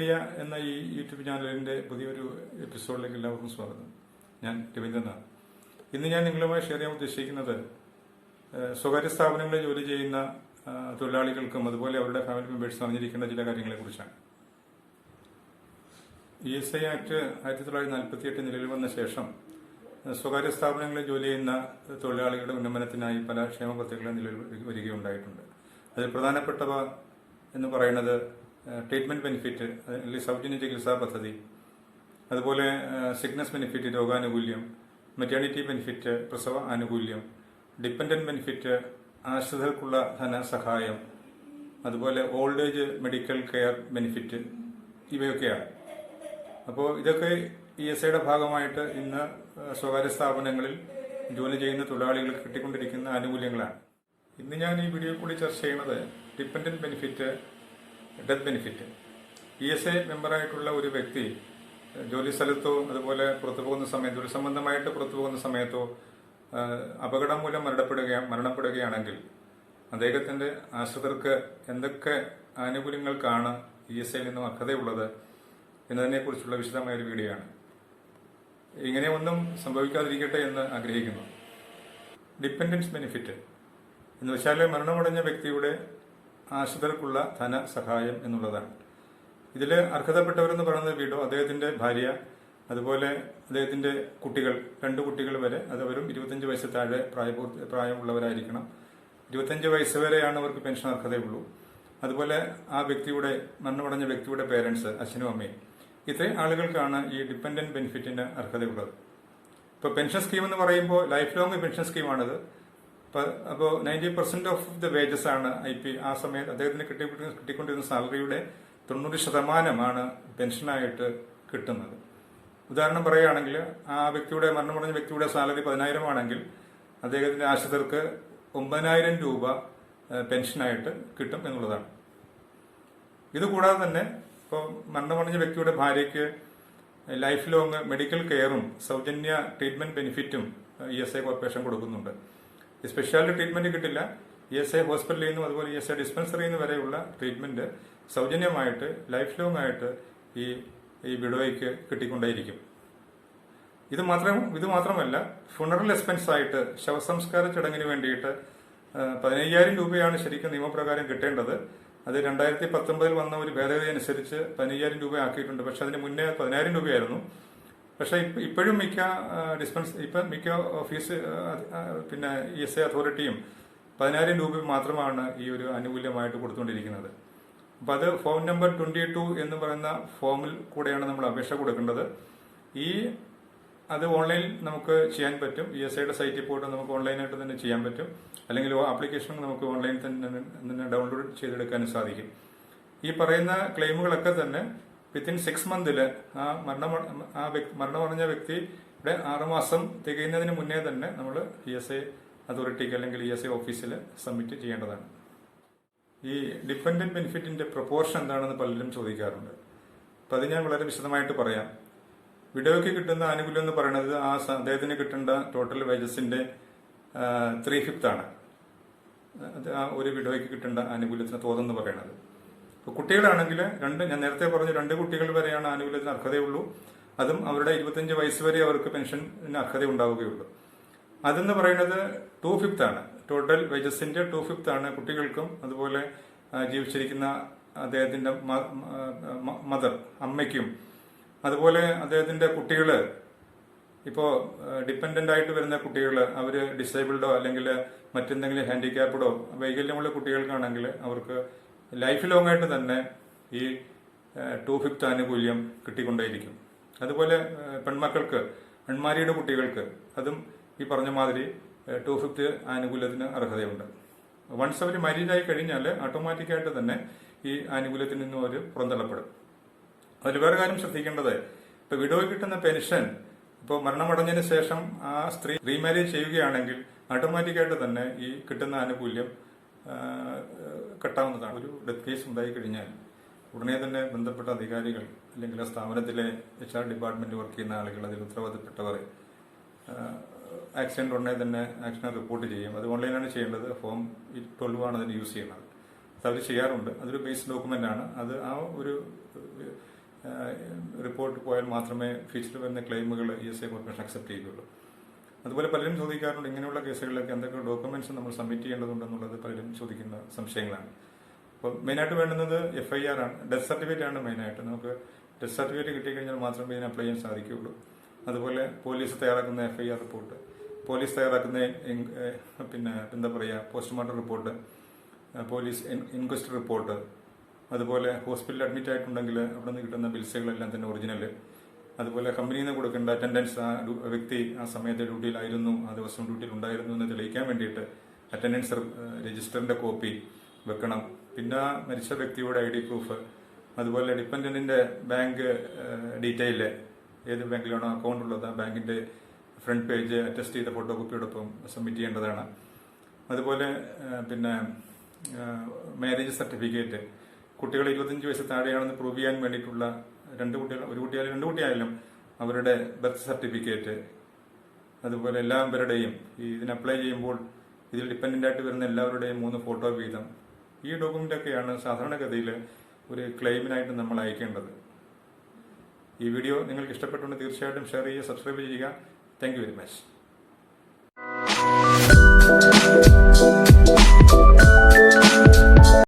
Media എന്ന ഈ YouTube ചാനലിൻ്റെ പുതിയൊരു എപ്പിസോഡിലേക്ക് എല്ലാവർക്കും സ്വാഗതം. ഞാൻ രവീന്ദ്രനാഥ്. ഇന്ന് ഞാൻ നിങ്ങളുമായി ഷെയർ ചെയ്യാൻ ഉദ്ദേശിക്കുന്നത് സ്വകാര്യ സ്ഥാപനങ്ങളിൽ ജോലി ചെയ്യുന്ന തൊഴിലാളികൾക്കും അതുപോലെ അവരുടെ ഫാമിലി മെമ്പേഴ്സും അറിഞ്ഞിരിക്കേണ്ട ചില കാര്യങ്ങളെക്കുറിച്ചാണ്. ESI ആക്ട് 1948 നിലവിൽ വന്ന ശേഷം സ്വകാര്യ സ്ഥാപനങ്ങളിൽ ജോലി ചെയ്യുന്ന തൊഴിലാളികളുടെ ഉന്നമനത്തിനായി പല ക്ഷേമ പദ്ധതികളും നിലവിൽ വരികയുണ്ടായിട്ടുണ്ട്. അതിൽ പ്രധാനപ്പെട്ടവ എന്ന് പറയുന്നത് ട്രീറ്റ്മെന്റ് ബെനിഫിറ്റ് അല്ലെങ്കിൽ സൗജന്യ ചികിത്സാ പദ്ധതി, അതുപോലെ സിക്നസ് ബെനിഫിറ്റ് രോഗാനുകൂല്യം, മെറ്റേണിറ്റി ബെനിഫിറ്റ് പ്രസവ ആനുകൂല്യം, ഡിപ്പെൻഡന്റ് ബെനിഫിറ്റ് ആശ്രിതർക്കുള്ള ധനസഹായം, അതുപോലെ old age medical care benefit ഇവയൊക്കെയാണ്. അപ്പോൾ ഇതൊക്കെ ESIയുടെ ഭാഗമായിട്ട് ഇന്ന് സ്വകാര്യ സ്ഥാപനങ്ങളിൽ ജോലി ചെയ്യുന്ന തൊഴിലാളികൾക്ക് കിട്ടിക്കൊണ്ടിരിക്കുന്ന ആനുകൂല്യങ്ങളാണ്. ഇന്ന് ഞാൻ ഈ വീഡിയോയിൽ കൂടി ചർച്ച ചെയ്യുന്നത് dependent benefit, death benefit. ESI മെമ്പറായിട്ടുള്ള ഒരു വ്യക്തി ജോലി സ്ഥലത്തോ അതുപോലെ പുറത്തു പോകുന്ന സമയത്തോ ജോലി സംബന്ധമായിട്ട് പുറത്തു പോകുന്ന സമയത്തോ അപകടം മൂലം മരണപ്പെടുകയാണെങ്കിൽ അദ്ദേഹത്തിന്റെ ആശ്രിതർക്ക് എന്തൊക്കെ ആനുകൂല്യങ്ങൾക്കാണ് ESIയിൽ നിന്നും അർഹതയുള്ളത് എന്നതിനെക്കുറിച്ചുള്ള വിശദമായ ഒരു വീഡിയോ ആണ്. ഇങ്ങനെ ഒന്നും സംഭവിക്കാതിരിക്കട്ടെ എന്ന് ആഗ്രഹിക്കുന്നു. ഡിപ്പെൻഡൻസ് ബെനിഫിറ്റ് എന്ന് വെച്ചാൽ മരണമടഞ്ഞ വ്യക്തിയുടെ ആശ്രിതർക്കുള്ള ധനസഹായം എന്നുള്ളതാണ്. ഇതിൽ അർഹതപ്പെട്ടവരെന്ന് പറയുന്നത് വീടോ അദ്ദേഹത്തിന്റെ ഭാര്യ, അതുപോലെ അദ്ദേഹത്തിന്റെ കുട്ടികൾ, 2 കുട്ടികൾ വരെ, അതവരും 25 വയസ്സ് താഴെ പ്രായമുള്ളവരായിരിക്കണം. 25 വയസ്സ് വരെയാണ് അവർക്ക് പെൻഷൻ അർഹതയുള്ളൂ. അതുപോലെ ആ വ്യക്തിയുടെ മരണമടഞ്ഞ വ്യക്തിയുടെ പേരൻസ്, അച്ഛനും അമ്മയും, ഇത്രയും ആളുകൾക്കാണ് ഈ ഡിപ്പെൻഡന്റ് ബെനിഫിറ്റിന് അർഹതയുള്ളത്. ഇപ്പോൾ പെൻഷൻ സ്കീം എന്ന് പറയുമ്പോൾ ലൈഫ് ലോങ് പെൻഷൻ സ്കീമാണിത്. അപ്പോൾ 90% ഓഫ് ദ വേജസ് ആണ് IP. ആ സമയത്ത് അദ്ദേഹത്തിന് കിട്ടിക്കൊണ്ടിരുന്ന സാലറിയുടെ 90% പെൻഷനായിട്ട് കിട്ടുന്നത്. ഉദാഹരണം പറയുകയാണെങ്കിൽ ആ വ്യക്തിയുടെ മരണമടഞ്ഞ വ്യക്തിയുടെ സാലറി 10,000 ആണെങ്കിൽ അദ്ദേഹത്തിന്റെ ആശ്രിതർക്ക് 9,000 രൂപ പെൻഷനായിട്ട് കിട്ടും എന്നുള്ളതാണ്. ഇതുകൂടാതെ തന്നെ ഇപ്പോൾ മരണമടഞ്ഞ വ്യക്തിയുടെ ഭാര്യയ്ക്ക് ലൈഫ് ലോങ് മെഡിക്കൽ കെയറും സൗജന്യ ട്രീറ്റ്മെന്റ് ബെനിഫിറ്റും ESI കോർപ്പറേഷൻ കൊടുക്കുന്നുണ്ട്. സ്പെഷ്യാലിറ്റി ട്രീറ്റ്മെന്റ് കിട്ടില്ല. ESI ഹോസ്പിറ്റലിൽ നിന്നും അതുപോലെ ESI ഡിസ്പെൻസറിയിൽ നിന്ന് വരെയുള്ള ട്രീറ്റ്മെന്റ് സൗജന്യമായിട്ട് ലൈഫ് ലോങ് ആയിട്ട് ഈ വിഡോയ്ക്ക് കിട്ടിക്കൊണ്ടേയിരിക്കും. ഇത് മാത്രമല്ല, ഫുണറൽ എക്സ്പെൻസ് ആയിട്ട് ശവസംസ്കാര ചടങ്ങിന് വേണ്ടിയിട്ട് 15,000 രൂപയാണ് ശരിക്കും നിയമപ്രകാരം കിട്ടേണ്ടത്. അത് 2019 വന്ന ഒരു ഭേദഗതി അനുസരിച്ച് 15,000 രൂപ ആക്കിയിട്ടുണ്ട്. പക്ഷെ അതിന് മുന്നേ 10,000 രൂപയായിരുന്നു. പക്ഷെ ഇപ്പോഴും മിക്ക ഓഫീസ് പിന്നെ ESI അതോറിറ്റിയും 10,000 രൂപ മാത്രമാണ് ഈ ഒരു ആനുകൂല്യമായിട്ട് കൊടുത്തുകൊണ്ടിരിക്കുന്നത്. അപ്പം അത് ഫോം നമ്പർ 22 എന്ന് പറയുന്ന ഫോമിൽ കൂടെയാണ് നമ്മൾ അപേക്ഷ കൊടുക്കേണ്ടത്. അത് ഓൺലൈനിൽ നമുക്ക് ചെയ്യാൻ പറ്റും. ESIയുടെ സൈറ്റിൽ പോയിട്ട് നമുക്ക് ഓൺലൈനായിട്ട് തന്നെ ചെയ്യാൻ പറ്റും. അല്ലെങ്കിൽ ആപ്ലിക്കേഷൻ നമുക്ക് ഓൺലൈനിൽ തന്നെ ഡൗൺലോഡ് ചെയ്തെടുക്കാനും സാധിക്കും. ഈ പറയുന്ന ക്ലെയിമുകളൊക്കെ തന്നെ വിത്തിൻ 6 മന്തിൽ മരണമടഞ്ഞ വ്യക്തിയുടെ 6 മാസം തികയുന്നതിന് മുന്നേ തന്നെ നമ്മൾ ESI അതോറിറ്റിക്ക് അല്ലെങ്കിൽ ESI ഓഫീസിൽ സബ്മിറ്റ് ചെയ്യേണ്ടതാണ്. ഈ ഡിപ്പെൻഡന്റ് ബെനിഫിറ്റിന്റെ പ്രൊപ്പോർഷൻ എന്താണെന്ന് പലരും ചോദിക്കാറുണ്ട്. അപ്പം അത് ഞാൻ വളരെ വിശദമായിട്ട് പറയാം. വിഡോയ്ക്ക് കിട്ടുന്ന ആനുകൂല്യം എന്ന് പറയുന്നത് അദ്ദേഹത്തിന് കിട്ടേണ്ട ടോട്ടൽ വേജസിന്റെ 3/5 ആണ്. ആ ഒരു വിഡോയ്ക്ക് കിട്ടേണ്ട ആനുകൂല്യത്തിന് തോതെന്ന് പറയുന്നത്. ഇപ്പോൾ കുട്ടികളാണെങ്കിൽ ഞാൻ നേരത്തെ പറഞ്ഞു 2 കുട്ടികൾ വരെയാണ് ആനുകൂല്യത്തിന് അർഹതയുള്ളൂ. അതും അവരുടെ 25 വയസ്സ് വരെ അവർക്ക് പെൻഷന് അർഹത ഉണ്ടാവുകയുള്ളൂ. അതെന്ന് പറയുന്നത് 2/5 ആണ്. ടോട്ടൽ വേജസിന്റെ 2/5 ആണ് കുട്ടികൾക്കും അതുപോലെ ജീവിച്ചിരിക്കുന്ന അദ്ദേഹത്തിന്റെ മദർ, അമ്മയ്ക്കും, അതുപോലെ അദ്ദേഹത്തിന്റെ കുട്ടികള് ഇപ്പോൾ ഡിപ്പെൻഡന്റ് ആയിട്ട് വരുന്ന കുട്ടികൾ, അവര് ഡിസേബിൾഡോ അല്ലെങ്കിൽ മറ്റെന്തെങ്കിലും ഹാൻഡിക്യാപ്ഡോ വൈകല്യമുള്ള കുട്ടികൾക്കാണെങ്കിൽ അവർക്ക് ലൈഫ് ലോങ് ആയിട്ട് തന്നെ ഈ 2/5 ആനുകൂല്യം കിട്ടിക്കൊണ്ടേയിരിക്കും. അതുപോലെ പെൺമക്കൾക്ക്, അൺമാരീഡ് കുട്ടികൾക്ക് അതും ഈ പറഞ്ഞ മാതിരി 2/5 ആനുകൂല്യത്തിന് അർഹതയുണ്ട്. വൺസ് അവർ മാരീഡായി കഴിഞ്ഞാൽ ഓട്ടോമാറ്റിക്കായിട്ട് തന്നെ ഈ ആനുകൂല്യത്തിൽ നിന്നും അവർ പുറന്തള്ളപ്പെടും. അതിൽ വേറെ കാര്യം ശ്രദ്ധിക്കേണ്ടത്, ഇപ്പൊ വിഡോയ്ക്ക് കിട്ടുന്ന പെൻഷൻ ഇപ്പോൾ മരണമടഞ്ഞതിന് ശേഷം ആ സ്ത്രീ റീമാരേജ് ചെയ്യുകയാണെങ്കിൽ ഓട്ടോമാറ്റിക്കായിട്ട് തന്നെ ഈ കിട്ടുന്ന ആനുകൂല്യം കട്ടാവുന്നതാണ്. ഒരു ഡെത്ത് കേസ് ഉണ്ടായി കഴിഞ്ഞാൽ ഉടനെ തന്നെ ബന്ധപ്പെട്ട അധികാരികൾ അല്ലെങ്കിൽ ആ സ്ഥാപനത്തിലെ HR ഡിപ്പാർട്ട്മെന്റ് വർക്ക് ചെയ്യുന്ന ആളുകൾ, അതിൽ ഉത്തരവാദപ്പെട്ടവർ ആക്സിഡന്റ് ഉടനെ തന്നെ ആക്സിഡന്റ് റിപ്പോർട്ട് ചെയ്യും. അത് ഓൺലൈനാണ് ചെയ്യേണ്ടത്. ഫോം 12 ആണ് അതിന് യൂസ് ചെയ്യുന്നത്. അത് അവർ ചെയ്യാറുണ്ട്. അതൊരു ബേസ് ഡോക്യുമെന്റ് ആണ്. അത് ആ ഒരു റിപ്പോർട്ട് പോയാൽ മാത്രമേ ഫ്യൂച്ചറിൽ വരുന്ന ക്ലെയിമുകൾ ESI കോർപ്പറേഷൻ അക്സെപ്റ്റ് ചെയ്യുകയുള്ളൂ. അതുപോലെ പലരും ചോദിക്കാറുണ്ട്, ഇങ്ങനെയുള്ള കേസുകളിലൊക്കെ എന്തൊക്കെ ഡോക്യുമെന്റ്സ് നമ്മൾ സബ്മിറ്റ് ചെയ്യേണ്ടതുണ്ടെന്നുള്ളത് പലരും ചോദിക്കുന്ന സംശയങ്ങളാണ്. അപ്പോൾ മെയിനായിട്ട് വേണ്ടുന്നത് FIR ആണ്, ഡെത്ത് സർട്ടിഫിക്കറ്റ് ആണ് മെയിനായിട്ട്. നമുക്ക് ഡെത്ത് സർട്ടിഫിക്കറ്റ് കിട്ടിക്കഴിഞ്ഞാൽ മാത്രമേ ഇതിന് അപ്ലൈ ചെയ്യാൻ സാധിക്കുകയുള്ളൂ. അതുപോലെ പോലീസ് തയ്യാറാക്കുന്ന FIR റിപ്പോർട്ട്, പോലീസ് തയ്യാറാക്കുന്ന എന്താ പറയുക postmortem report, police inquest report, അതുപോലെ ഹോസ്പിറ്റലിൽ അഡ്മിറ്റ് ആയിട്ടുണ്ടെങ്കിൽ അവിടെ നിന്ന് കിട്ടുന്ന ബിൽസുകളെല്ലാം തന്നെ ഒറിജിനൽ, അതുപോലെ കമ്പനിയിൽ നിന്ന് കൊടുക്കേണ്ട അറ്റൻഡൻസ്, ആ വ്യക്തി ആ സമയത്ത് ഡ്യൂട്ടിയിലായിരുന്നു, ആ ദിവസം ഡ്യൂട്ടിയിൽ ഉണ്ടായിരുന്നു എന്ന് തെളിയിക്കാൻ വേണ്ടിയിട്ട് അറ്റൻഡൻസ് രജിസ്റ്ററിന്റെ കോപ്പി വെക്കണം. പിന്നെ മരിച്ച വ്യക്തിയുടെ ID പ്രൂഫ്, അതുപോലെ ഡിപ്പെൻഡന്റിന്റെ ബാങ്ക് ഡീറ്റെയിൽ, ഏത് ബാങ്കിലാണോ അക്കൗണ്ട് ഉള്ളത് ആ ബാങ്കിന്റെ ഫ്രണ്ട് പേജ് അറ്റസ്റ്റ് ചെയ്ത ഫോട്ടോ കോപ്പിയോടൊപ്പം സബ്മിറ്റ് ചെയ്യേണ്ടതാണ്. അതുപോലെ മാരേജ് സർട്ടിഫിക്കറ്റ്, കുട്ടികൾ 25 വയസ്സ് താഴെയാണെന്ന് പ്രൂവ് ചെയ്യാൻ വേണ്ടിയിട്ടുള്ള ഒരു കുട്ടിയായാലും അവരുടെ ബർത്ത് സർട്ടിഫിക്കറ്റ്, അതുപോലെ എല്ലാവരുടെയും ഇതിന് അപ്ലൈ ചെയ്യുമ്പോൾ ഇതിൽ ഡിപ്പെൻഡന്റ് ആയിട്ട് വരുന്ന എല്ലാവരുടെയും 3 ഫോട്ടോ വീതം. ഈ ഡോക്യുമെന്റൊക്കെയാണ് സാധാരണഗതിയിൽ ഒരു ക്ലെയിമിനായിട്ട് നമ്മൾ അയക്കേണ്ടത്. ഈ വീഡിയോ നിങ്ങൾക്ക് ഇഷ്ടപ്പെട്ടുണ്ടെങ്കിൽ തീർച്ചയായിട്ടും ഷെയർ ചെയ്യുക, സബ്സ്ക്രൈബ് ചെയ്യുക. Thank you very much.